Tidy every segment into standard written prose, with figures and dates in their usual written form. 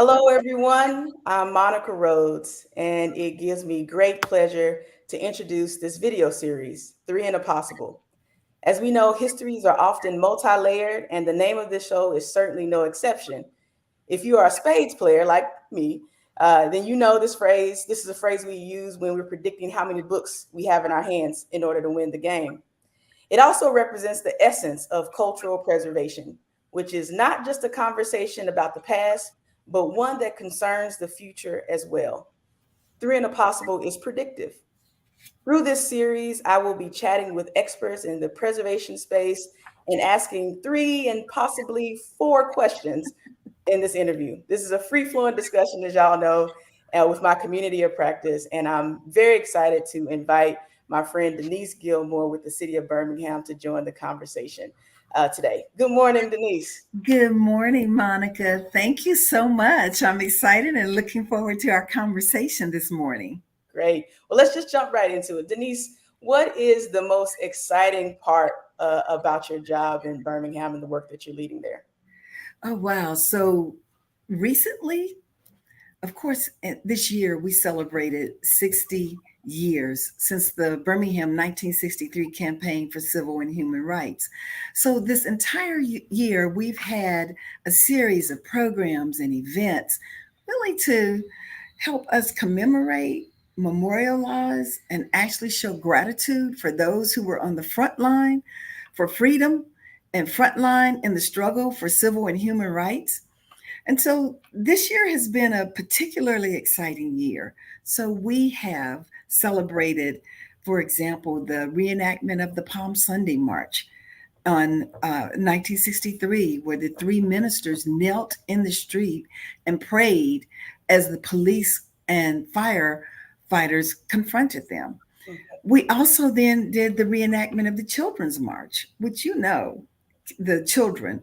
Hello, everyone. I'm Monica Rhodes, and it gives me great pleasure to introduce this video series, Three and a Possible. As we know, histories are often multi-layered, and the name of this show is certainly no exception. If you are a spades player like me, then you know this phrase. This is a phrase we use when we're predicting how many books we have in our hands in order to win the game. It also represents the essence of cultural preservation, which is not just a conversation about the past, but one that concerns the future as well. Three and a Possible is predictive. Through this series, I will be chatting with experts in the preservation space and asking three and possibly four questions in this interview. This is a free flowing discussion, as y'all know, with my community of practice. And I'm very excited to invite my friend Denise Gilmore with the city of Birmingham to join the conversation today. Good morning, Denise. Good morning, Monica. Thank you so much. I'm excited and looking forward to our conversation this morning. Great. Well, let's just jump right into it. Denise, what is the most exciting part about your job in Birmingham and the work that you're leading there? Oh, wow. So recently, of course, this year we celebrated 60 years since the Birmingham 1963 campaign for civil and human rights. So this entire year, we've had a series of programs and events really to help us commemorate, memorialize, and actually show gratitude for those who were on the front line for freedom and front line in the struggle for civil and human rights. And so this year has been a particularly exciting year. So we have celebrated, for example, the reenactment of the Palm Sunday March on 1963, where the three ministers knelt in the street and prayed as the police and firefighters confronted them. We also then did the reenactment of the Children's March, which the children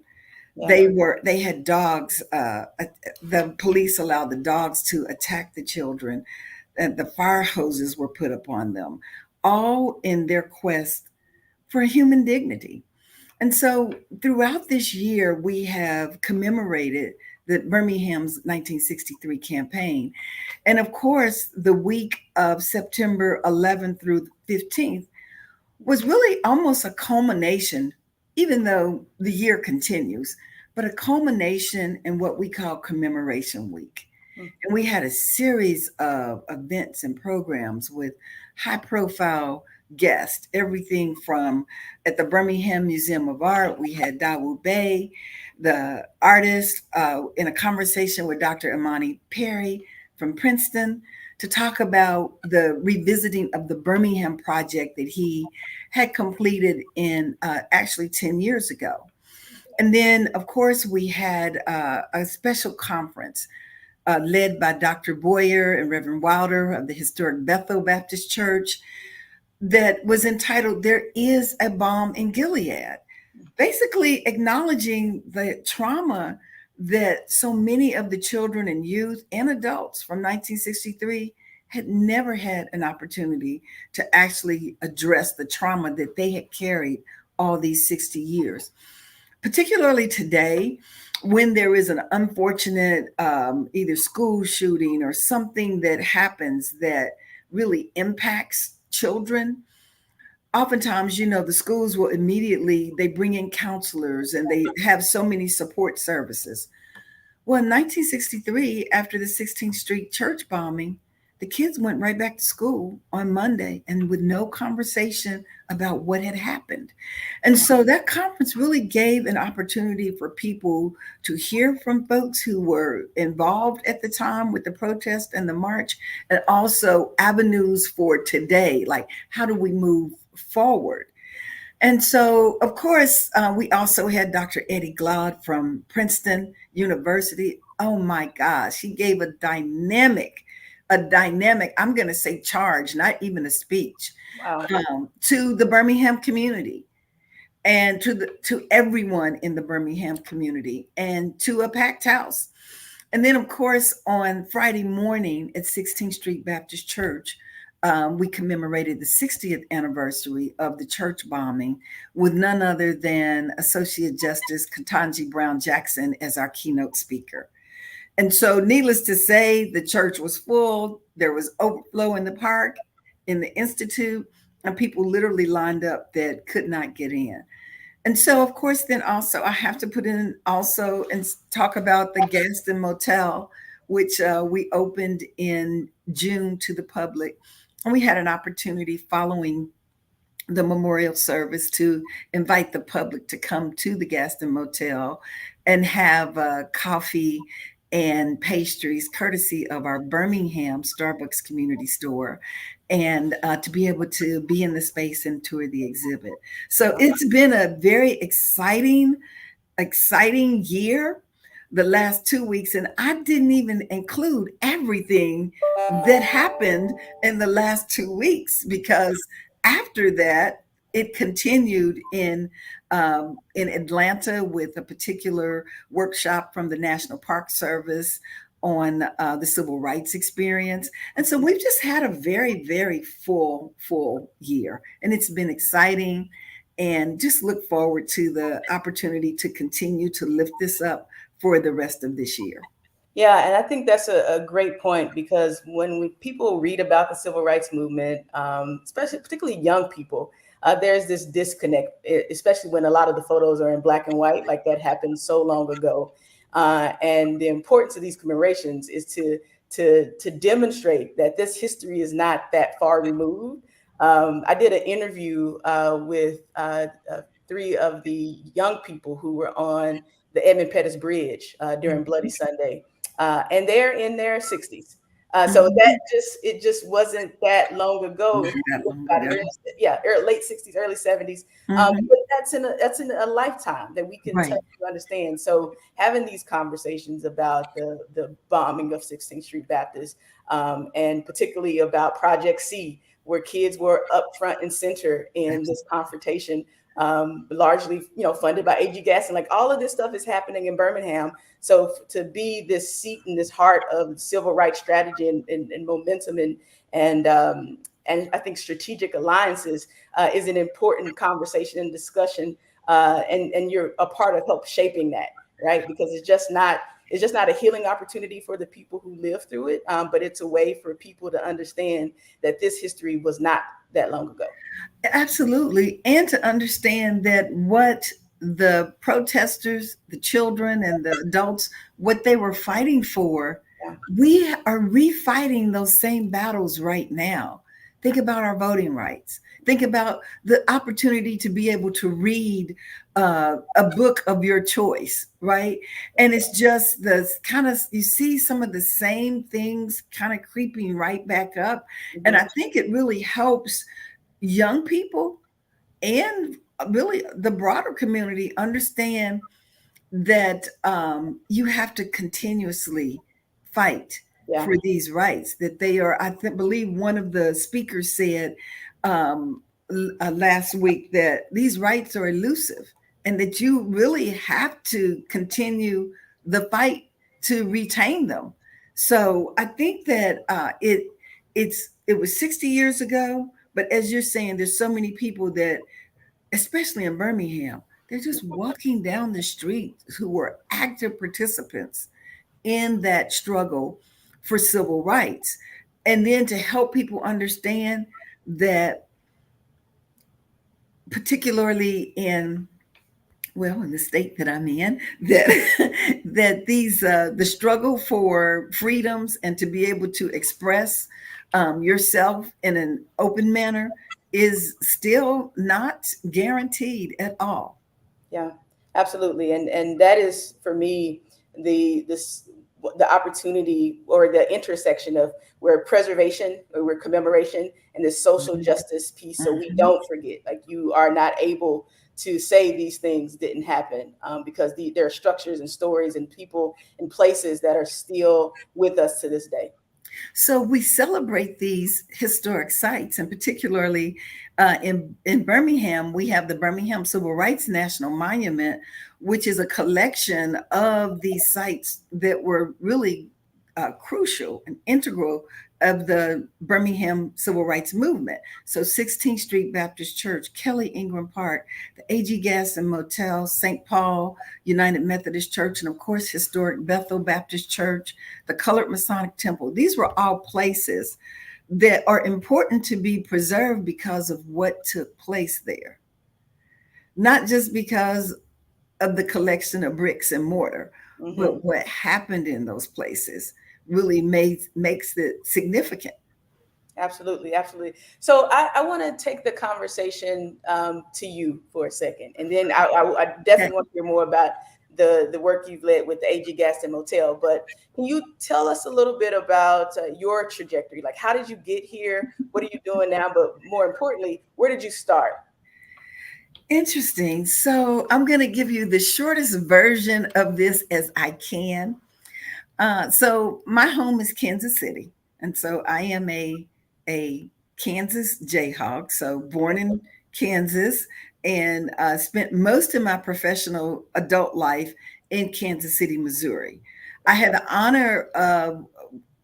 Yeah. they had dogs. The police allowed the dogs to attack the children, and the fire hoses were put upon them, all in their quest for human dignity. And so throughout this year, we have commemorated the Birmingham's 1963 campaign. And of course, the week of September 11th through 15th was really almost a culmination, even though the year continues, but a culmination in what we call Commemoration Week. And we had a series of events and programs with high profile guests, everything from at the Birmingham Museum of Art, we had Dawood Bey, the artist, in a conversation with Dr. Imani Perry from Princeton to talk about the revisiting of the Birmingham project that he had completed in actually 10 years ago. And then, of course, we had a special conference led by Dr. Boyer and Reverend Wilder of the historic Bethel Baptist Church that was entitled There Is a Balm in Gilead, basically acknowledging the trauma that so many of the children and youth and adults from 1963 had never had an opportunity to actually address the trauma that they had carried all these 60 years. Particularly today, when there is an unfortunate either school shooting or something that happens that really impacts children, oftentimes, the schools will immediately, they bring in counselors and they have so many support services. Well, in 1963, after the 16th Street church bombing, the kids went right back to school on Monday and with no conversation about what had happened. And so that conference really gave an opportunity for people to hear from folks who were involved at the time with the protest and the march, and also avenues for today, like how do we move forward? And so, of course, we also had Dr. Eddie Glaude from Princeton University. Oh my gosh, he gave a dynamic, I'm going to say charge, not even a speech, Wow. to the Birmingham community and to everyone in the Birmingham community and to a packed house. And then, of course, on Friday morning at 16th Street Baptist Church, we commemorated the 60th anniversary of the church bombing with none other than Associate Justice Ketanji Brown Jackson as our keynote speaker. And so, needless to say, the church was full. There was overflow in the park, in the institute, and people literally lined up that could not get in. And so, of course, then also I have to put in also and talk about the Gaston Motel, which we opened in June to the public. And we had an opportunity following the memorial service to invite the public to come to the Gaston Motel and have coffee and pastries courtesy of our Birmingham Starbucks community store, and to be able to be in the space and tour the exhibit. So it's been a very exciting year the last 2 weeks, and I didn't even include everything that happened in the last 2 weeks, because after that it continued in Atlanta with a particular workshop from the National Park Service on the civil rights experience. And so we've just had a very full year, and it's been exciting, and just look forward to the opportunity to continue to lift this up for the rest of this year. Yeah, and I think that's a great point, because when people read about the civil rights movement, especially particularly young people, there's this disconnect, especially when a lot of the photos are in black and white, like that happened so long ago. And the importance of these commemorations is to demonstrate that this history is not that far removed. I did an interview with three of the young people who were on the Edmund Pettus Bridge during Bloody Sunday, and they're in their 60s. So Mhm. it just wasn't that long ago. Not that long ago. Yeah, late 60s, early 70s. Mhm. But that's in a lifetime that we can touch Right. to understand. So having these conversations about the bombing of 16th Street Baptist, and particularly about Project C, where kids were up front and center in this confrontation, largely, funded by AG Gaston. Like, all of this stuff is happening in Birmingham. So to be this seat in this heart of civil rights strategy and momentum and I think strategic alliances is an important conversation and discussion. And you're a part of help shaping that, right? Because it's just not a healing opportunity for the people who live through it, but it's a way for people to understand that this history was not that long ago. Absolutely. And to understand that what the protesters, the children and the adults, what they were fighting for, Yeah. we are refighting those same battles right now. Think about our voting rights. Think about the opportunity to be able to read a book of your choice, right? And it's just the kind of, you see some of the same things kind of creeping right back up. And Mhm. I think it really helps young people and really the broader community understand that you have to continuously fight Yeah. for these rights, that they are, believe one of the speakers said um, last week that these rights are elusive, and that you really have to continue the fight to retain them. So I think that it was 60 years ago, but as you're saying, there's so many people that, especially in Birmingham, they're just walking down the street who were active participants in that struggle for civil rights. And then to help people understand that, particularly in, well, in the state that I'm in, that that these the struggle for freedoms and to be able to express yourself in an open manner is still not guaranteed at all. Yeah, absolutely. And that is for me this the opportunity or the intersection of where preservation or where commemoration and this social Mhm. justice piece. So we Mhm. don't forget, like, you are not able to say these things didn't happen, because there are structures and stories and people and places that are still with us to this day. So we celebrate these historic sites, and particularly in Birmingham, we have the Birmingham Civil Rights National Monument, which is a collection of these sites that were really crucial and integral of the Birmingham Civil Rights Movement. So 16th Street Baptist Church, Kelly Ingram Park, the AG Gaston Motel, St. Paul United Methodist Church, and of course, historic Bethel Baptist Church, the Colored Masonic Temple. These were all places that are important to be preserved because of what took place there, not just because of the collection of bricks and mortar, Hmm. but what happened in those places really makes it significant. Absolutely, absolutely. So I want to take the conversation to you for a second, and then I Okay. definitely want to hear more about the work you've led with the AG Gaston Motel. But can you tell us a little bit about your trajectory? Like, how did you get here? What are you doing now? But more importantly, where did you start? Interesting. So I'm going to give you the shortest version of this as I can. So my home is Kansas City, and so I am a Kansas Jayhawk. So born in Kansas, and spent most of my professional adult life in Kansas City, Missouri. I Okay. had the honor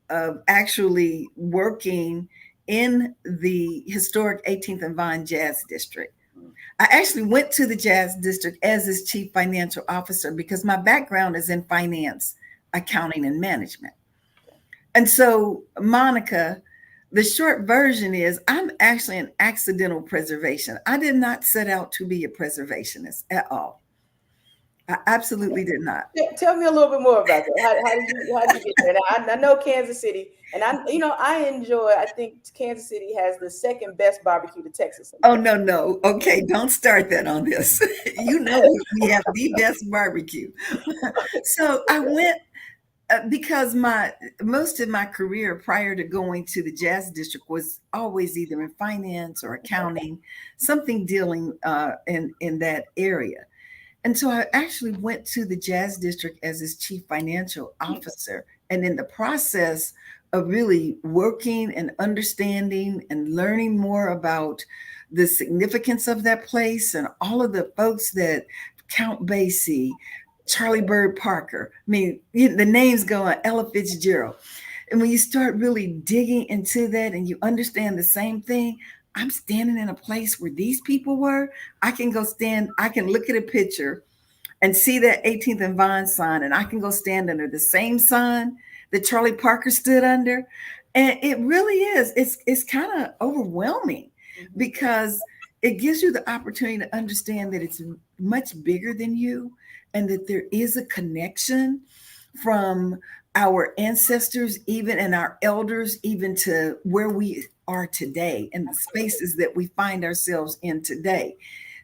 of actually working in the historic 18th and Vine Jazz District. I actually went to the Jazz District as its chief financial officer because my background is in finance, accounting, and management. And so, Monica, the short version is I'm actually an accidental preservation. I did not set out to be a preservationist at all. I absolutely did not. Tell me a little bit more about that. How did you get there? Now, I know Kansas City, and I enjoy. I think Kansas City has the second best barbecue to Texas Oh, sometimes. no, no. Okay, don't start that on this. You know, we have the best barbecue. So I went because my most of my career prior to going to the Jazz District was always either in finance or accounting, something dealing in that area. And so I actually went to the Jazz District as its chief financial officer. And in the process of really working and understanding and learning more about the significance of that place and all of the folks that Count Basie, Charlie Bird Parker, I mean, the names go on, Ella Fitzgerald. And when you start really digging into that and you understand the same thing, I'm standing in a place where these people were. I can look at a picture and see that 18th and Vine sign, and I can go stand under the same sign that Charlie Parker stood under. And it really is, it's kind of overwhelming Mhm. because it gives you the opportunity to understand that it's much bigger than you and that there is a connection from our ancestors, even and our elders, even to where we are today and the spaces that we find ourselves in today.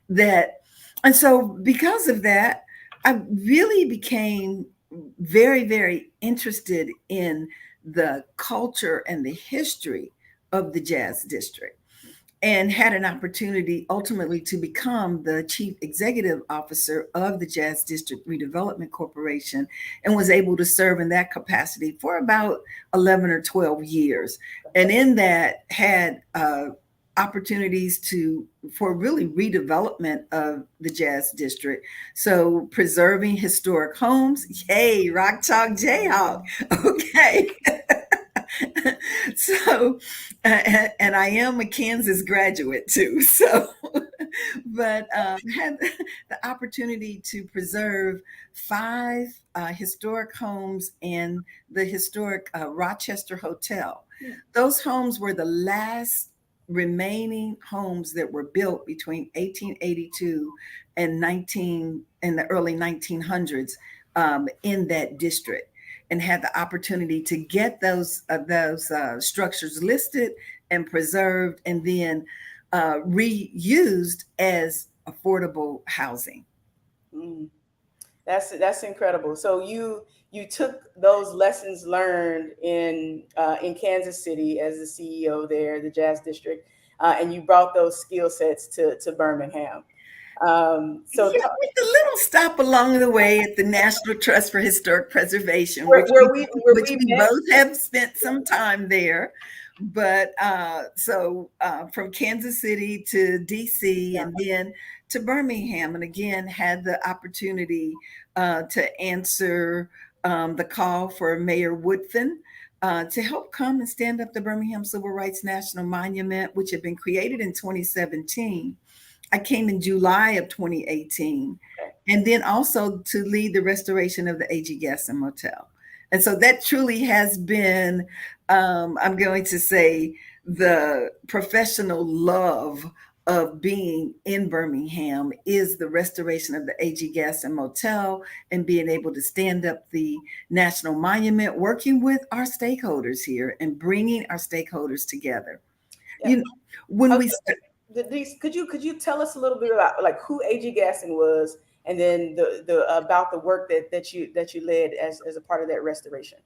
That and so because of that, I really became very, very interested in the culture and the history of the Jazz District and had an opportunity ultimately to become the chief executive officer of the Jazz District Redevelopment Corporation and was able to serve in that capacity for about 11 or 12 years. And in that had opportunities to for really redevelopment of the Jazz District. So preserving historic homes. Yay, Rock Chalk Jayhawk. Okay. So and I am a Kansas graduate too. So, but had the opportunity to preserve five historic homes and the historic Rochester Hotel. Those homes were the last remaining homes that were built between 1882 and 19 in the early 1900s in that district, and had the opportunity to get those structures listed and preserved, and then reused as affordable housing. Mm. That's incredible. So you took those lessons learned in Kansas City as the CEO there, the Jazz District, and you brought those skill sets to Birmingham. So Yeah, with a little stop along the way at the National Trust for Historic Preservation, where, where we where which we we met. both have spent some time there. But from Kansas City to DC Yeah. and then to Birmingham, and again had the opportunity to answer the call for Mayor Woodfin to help come and stand up the Birmingham Civil Rights National Monument, which had been created in 2017. I came in July of 2018, Okay. and then also to lead the restoration of the AG Gaston Motel. And so that truly has been, I'm going to say, the professional love of being in Birmingham is the restoration of the AG Gaston Motel and being able to stand up the national monument, working with our stakeholders here and bringing our stakeholders together. Yeah. You know, when I was we gonna say, Denise, could you tell us a little bit about like who AG Gaston was, and then the about the work that you led as a part of that restoration?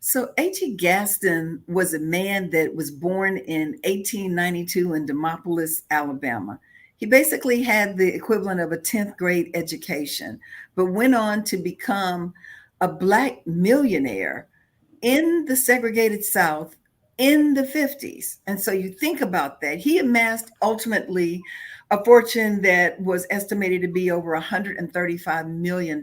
So A.G. Gaston was a man that was born in 1892 in Demopolis, Alabama. He basically had the equivalent of a 10th grade education, but went on to become a Black millionaire in the segregated South in the 50s. And so you think about that. He amassed ultimately a fortune that was estimated to be over $135 million.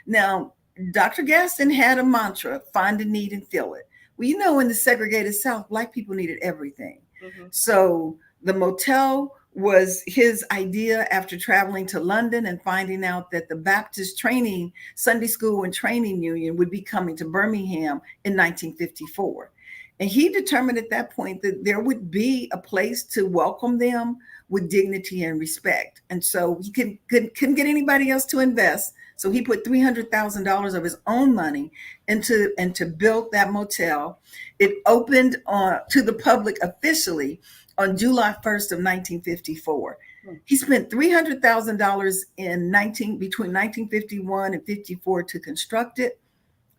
Now, Dr. Gaston had a mantra: find a need and fill it. Well, you know, in the segregated South, Black people needed everything. Mm-hmm. So the motel was his idea after traveling to London and finding out that the Baptist Training Sunday School and Training Union would be coming to Birmingham in 1954. And he determined at that point that there would be a place to welcome them with dignity and respect. And so he couldn't get anybody else to invest. So he put $300,000 of his own money into build that motel. It opened to the public officially on July 1st of 1954. Hmm. He spent $300,000 in 19 between 1951 and 54 to construct it.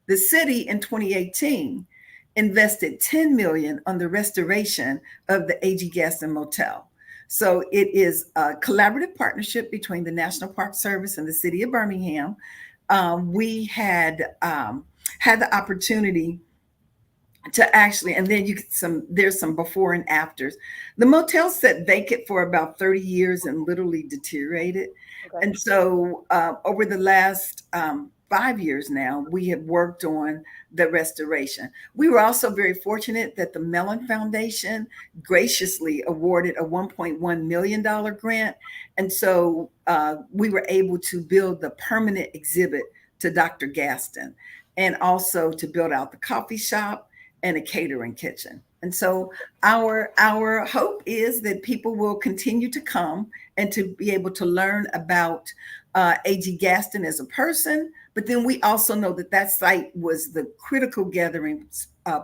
The city in 2018 invested 10 million on the restoration of the AG Gaston Motel. So it is a collaborative partnership between the National Park Service and the city of Birmingham. We had the opportunity to actually, and then you get there's some before and afters. The motel sat vacant for about 30 years and literally deteriorated. Okay. And so over the last 5 years now, we have worked on the restoration. We were also very fortunate that the Mellon Foundation graciously awarded a $1.1 million grant. And so we were able to build the permanent exhibit to Dr. Gaston, and also to build out the coffee shop and a catering kitchen. And so our hope is that people will continue to come and to be able to learn about A.G. Gaston as a person. But then we also know that that site was the critical gathering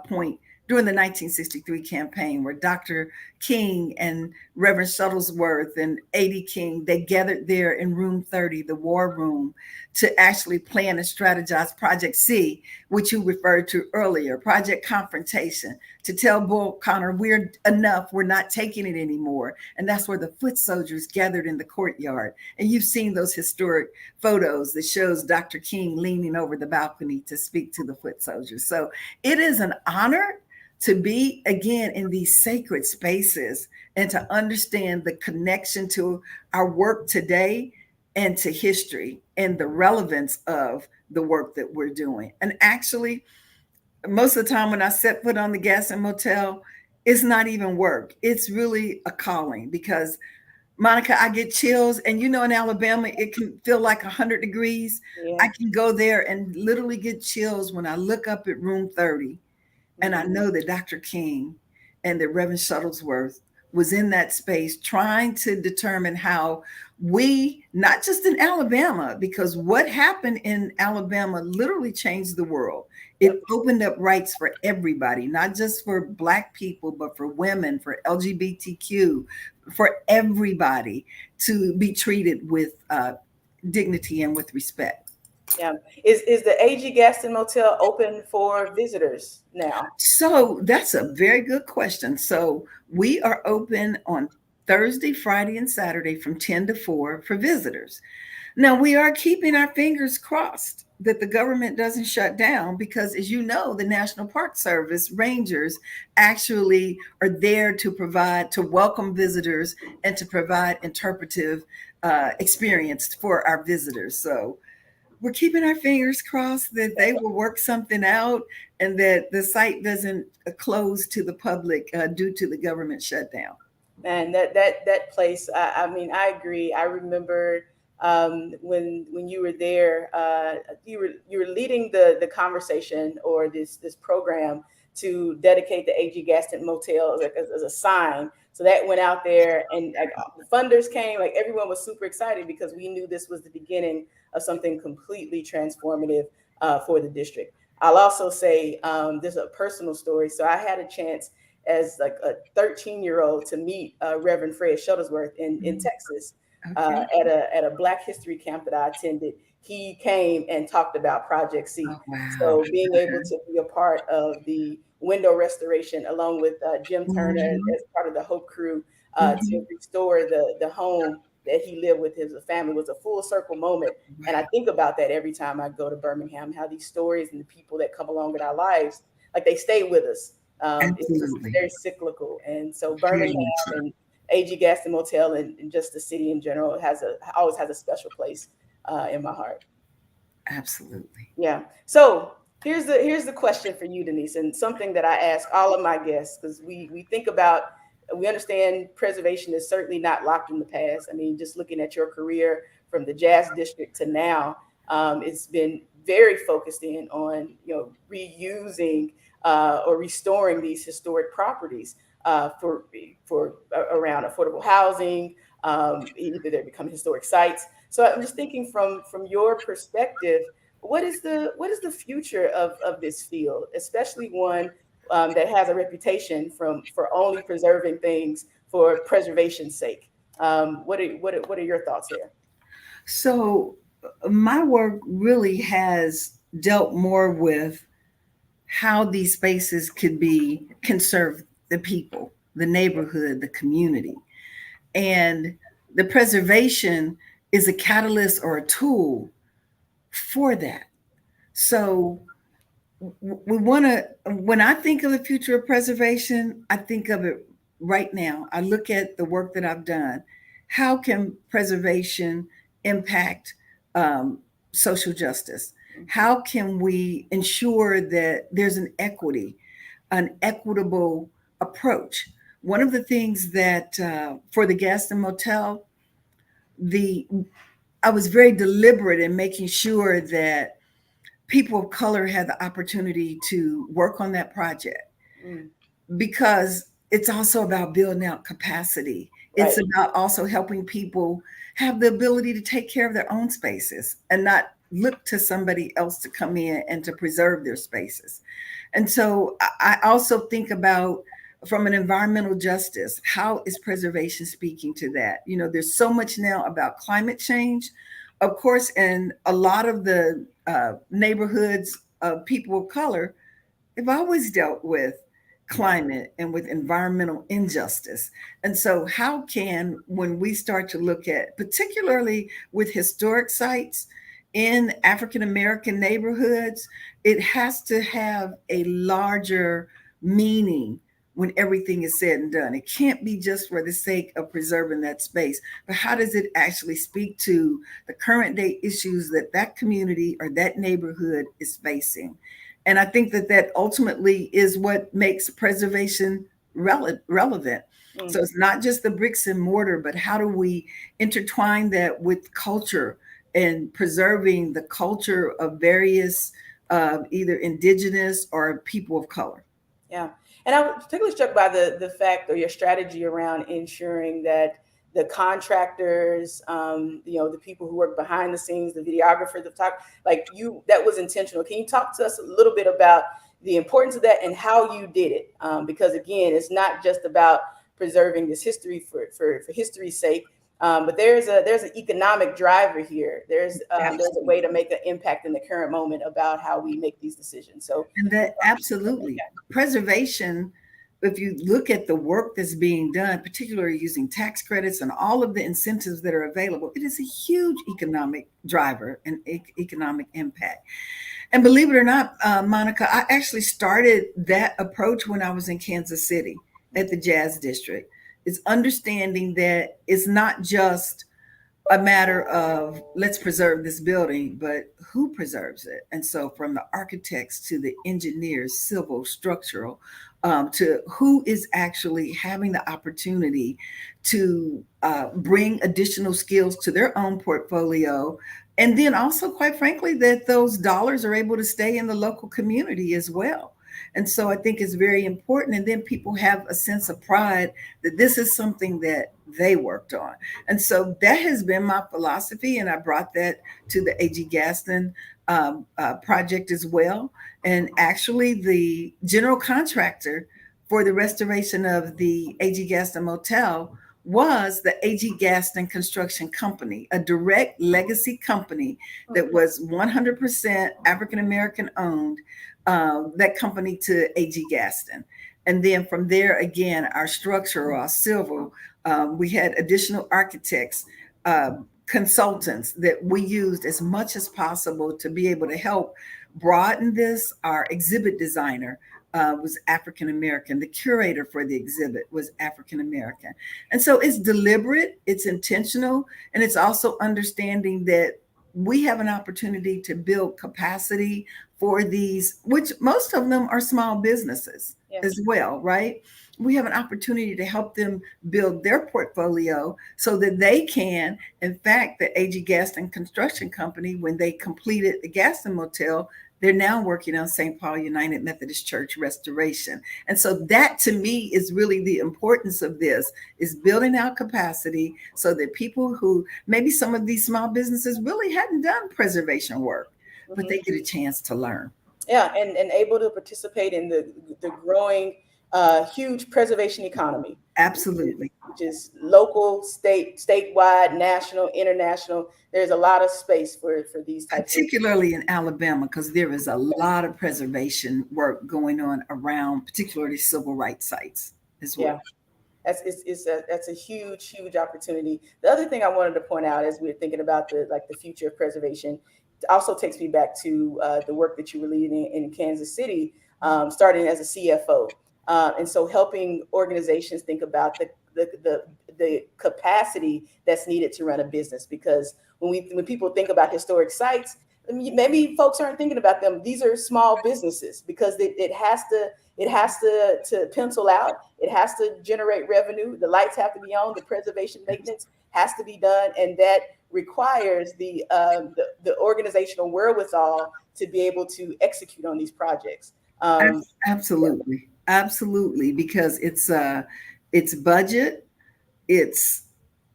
point during the 1963 campaign, where Dr. King and Reverend Shuttlesworth and A.D. King, they gathered there in room 30, the war room, to actually plan and strategize Project C, which you referred to earlier, Project Confrontation, to tell Bull Connor, we're enough, we're not taking it anymore. And that's where the foot soldiers gathered in the courtyard. And you've seen those historic photos that shows Dr. King leaning over the balcony to speak to the foot soldiers. So it is an honor to be again in these sacred spaces and to understand the connection to our work today and to history and the relevance of the work that we're doing. And actually, most of the time when I set foot on the Gaston Motel, it's not even work. It's really a calling, because Monica, I get chills. And you know, in Alabama, it can feel like 100 degrees. Yeah. I can go there and literally get chills when I look up at room 30 and I Mm-hmm. know that Dr. King and that Reverend Shuttlesworth was in that space trying to determine how we, not just in Alabama, because what happened in Alabama literally changed the world. It Yep. opened up rights for everybody, not just for Black people, but for women, for LGBTQ, for everybody to be treated with dignity and with respect. Yeah. Is the AG Gaston Motel open for visitors now? So that's a very good question. So we are open on Thursday, Friday, and Saturday from 10 to 4 for visitors. Now, we are keeping our fingers crossed that the government doesn't shut down, because, as you know, the National Park Service rangers actually are there to provide, to welcome visitors and to provide interpretive experience for our visitors. So we're keeping our fingers crossed that they will work something out and that the site doesn't close to the public due to the government shutdown. And that place, I mean, I agree. I remember when you were there, you were leading the conversation or this program to dedicate the AG Gaston Motel as a sign. So that went out there, and like, the funders came. Like, everyone was super excited because we knew this was the beginning of something completely transformative for the district. I'll also say there's a personal story. So I had a chance as like a 13-year-old to meet Reverend Fred Shuttlesworth in Mhm. Texas Okay. at a Black History camp that I attended. He came and talked about Project Oh, C. wow. So being able to be a part of the window restoration along with Jim Turner Mhm. as part of the Hope crew to Mhm. restore the home that he lived with his family was a full circle moment. And I Wow. think about that every time I go to Birmingham, how these stories and the people that come along in our lives, like, they stay with us. It's just Absolutely. very cyclical. And so Birmingham Very true. and AG Gaston Motel and just the city in general always has a special place in my heart. Absolutely. Yeah. So here's the question for you, Denise, and something that I ask all of my guests, because we understand preservation is certainly not locked in the past. I mean, just looking at your career from the Jazz District to now, it's been very focused in on reusing or restoring these historic properties around affordable housing. Either they become historic sites. So I'm just thinking from your perspective, what is the future of this field, especially one that has a reputation for only preserving things for preservation's sake? What are your thoughts there? So, my work really has dealt more with how these spaces can serve the people, the neighborhood, the community. And the preservation is a catalyst or a tool for that. So we want to, when I think of the future of preservation, I think of it right now. I look at the work that I've done. How can preservation impact um, social justice? Mhm. How can we ensure that there's an equitable approach? One of the things that for the Gaston Motel, the I was very deliberate in making sure that people of color had the opportunity to work on that project Mm, because it's also about building out capacity. It's right. about also helping people have the ability to take care of their own spaces and not look to somebody else to come in and to preserve their spaces. And so I also think about from an environmental justice, how is preservation speaking to that? You know, there's so much now about climate change, of course, and a lot of the neighborhoods of people of color have always dealt with climate and with environmental injustice. And so, how can, when we start to look at, particularly with historic sites in African American neighborhoods, it has to have a larger meaning when everything is said and done. It can't be just for the sake of preserving that space, but how does it actually speak to the current day issues that that community or that neighborhood is facing? And I think that that ultimately is what makes preservation relevant. So Mm, it's not just the bricks and mortar, but how do we intertwine that with culture and preserving the culture of various either indigenous or people of color? yeah. And I was particularly struck by the fact or your strategy around ensuring that the contractors, the people who work behind the scenes, the videographers, the talk, like you, that was intentional. Can you talk to us a little bit about the importance of that and how you did it? Because again, it's not just about preserving this history for history's sake, but there's an economic driver here. There's a way to Absolutely. make an impact in the current moment about how we make these decisions. So, And that absolutely preservation, if you look at the work that's being done, particularly using tax credits and all of the incentives that are available, it is a huge economic driver and economic impact. And believe it or not, Monica, I actually started that approach when I was in Kansas City at the Jazz District. It's understanding that it's not just a matter of let's preserve this building, but who preserves it? And so, from the architects to the engineers, civil, structural, to who is actually having the opportunity to bring additional skills to their own portfolio. And then also, quite frankly, that those dollars are able to stay in the local community as well. And so I think it's very important. And then people have a sense of pride that this is something that they worked on. And so that has been my philosophy. And I brought that to the AG Gaston project as well. And actually, the general contractor for the restoration of the AG Gaston Motel was the AG Gaston Construction Company, a direct legacy company that was 100% African American owned, that company to AG Gaston. And then from there, again, our structure, our civil, we had additional architects, consultants that we used as much as possible to be able to help broaden this. Our exhibit designer was African American. The curator for the exhibit was African American. And so it's deliberate, it's intentional, and it's also understanding that we have an opportunity to build capacity for these, which most of them are small businesses as well, right? We have an opportunity to help them build their portfolio so that they can, in fact, the AG Gaston Construction Company, when they completed the Gaston Motel, they're now working on St. Paul United Methodist Church restoration. And so that to me is really the importance of this, is building out capacity so that people who maybe some of these small businesses really hadn't done preservation work, but they get a chance to learn. Yeah, and able to participate in the growing huge preservation economy. Absolutely. Which is local, statewide, national, international. There's a lot of space for these types of, particularly in Alabama, because there is a lot of preservation work going on around, particularly civil rights sites as well. yeah. That's a huge opportunity. The other thing I wanted to point out as we were thinking about the future of preservation also takes me back to the work that you were leading in Kansas City, starting as a CFO, and so helping organizations think about the capacity that's needed to run a business. Because when people think about historic sites, maybe folks aren't thinking about them. These are small businesses because it has to pencil out. It has to generate revenue. The lights have to be on. The preservation maintenance has to be done, and that requires the organizational wherewithal to be able to execute on these projects. Absolutely, absolutely, because it's budget, it's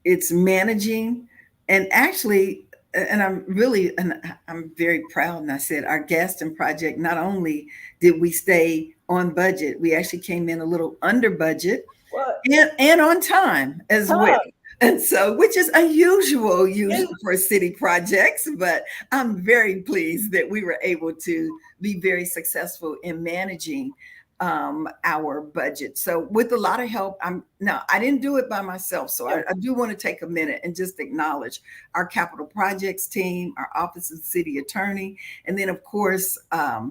it's managing, and actually, and I'm very proud. And I said our Gaston project, not only did we stay on budget, we actually came in a little under budget What? and on time as well. Huh? And so, which is unusual Yeah. usually for city projects, but I'm very pleased that we were able to be very successful in managing our budget. So with a lot of help, I didn't do it by myself. So I do want to take a minute and just acknowledge our capital projects team, our office of city attorney, and then of course I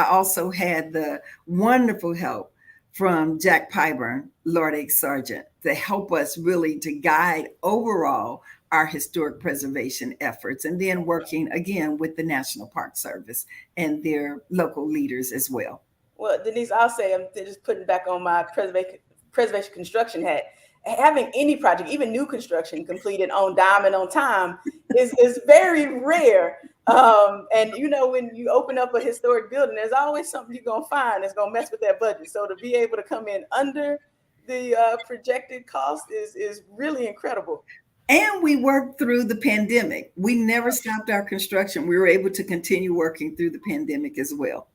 also had the wonderful help from Jack Pyburn, Lord Egg Sergeant, to help us really to guide overall our historic preservation efforts, and then working again with the National Park Service and their local leaders as well. Well, Denise, I'll say I'm just putting back on my preservation construction hat. Having any project, even new construction, completed on dime and on time is very rare. And when you open up a historic building, there's always something you're gonna find that's gonna mess with that budget. So to be able to come in under the projected cost is really incredible. And we worked through the pandemic. We never stopped our construction. We were able to continue working through the pandemic as well.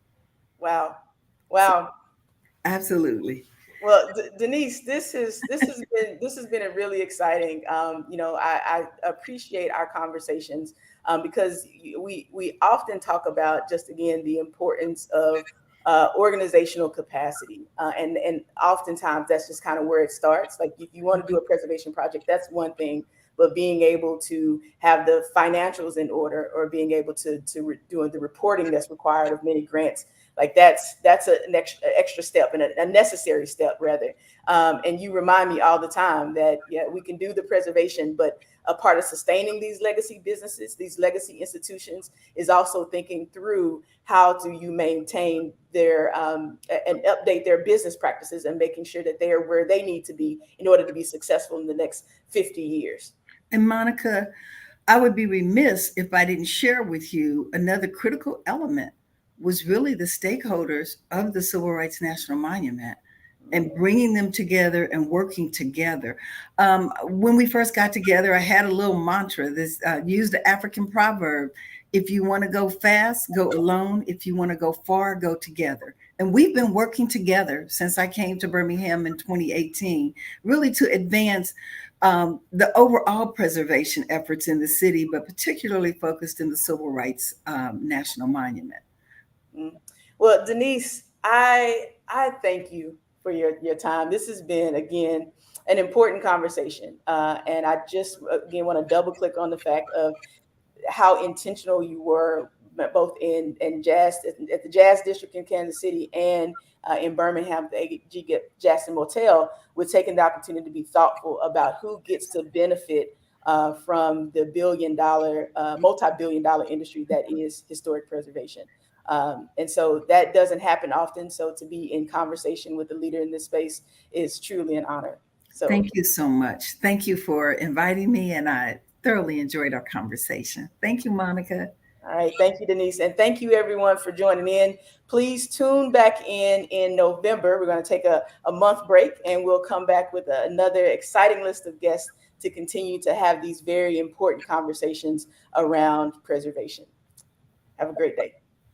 Wow, So, wow. absolutely. Well, Denise, this has been a really exciting. I appreciate our conversations because we often talk about just again the importance of organizational capacity, and oftentimes that's just kind of where it starts. Like if you want to do a preservation project, that's one thing, but being able to have the financials in order, or being able to doing the reporting that's required of many grants, like that's an extra step, and a necessary step rather. And you remind me all the time that we can do the preservation, but a part of sustaining these legacy businesses, these legacy institutions, is also thinking through how do you maintain their and update their business practices and making sure that they are where they need to be in order to be successful in the next 50 years. And Monica, I would be remiss if I didn't share with you another critical element was really the stakeholders of the Civil Rights National Monument and bringing them together and working together. When we first got together, I had a little mantra. This used the African proverb: "If you want to go fast, go alone. If you want to go far, go together." And we've been working together since I came to Birmingham in 2018, really to advance the overall preservation efforts in the city, but particularly focused in the Civil Rights National Monument. Mm. Well, Denise, I thank you for your time. This has been again an important conversation, and I just again want to double click on the fact of how intentional you were both in jazz at the Jazz District in Kansas City and in Birmingham, the AG Gaston Motel, with taking the opportunity to be thoughtful about who gets to benefit from the billion-dollar, multi-billion-dollar industry that is historic preservation. And so that doesn't happen often. So to be in conversation with a leader in this space is truly an honor. So, Thank you so much. Thank you for inviting me, and I thoroughly enjoyed our conversation. Thank you, Monica. all right. Thank you, Denise. And thank you, everyone, for joining in. Please tune back in November. We're going to take a month break, and we'll come back with another exciting list of guests to continue to have these very important conversations around preservation. Have a great day.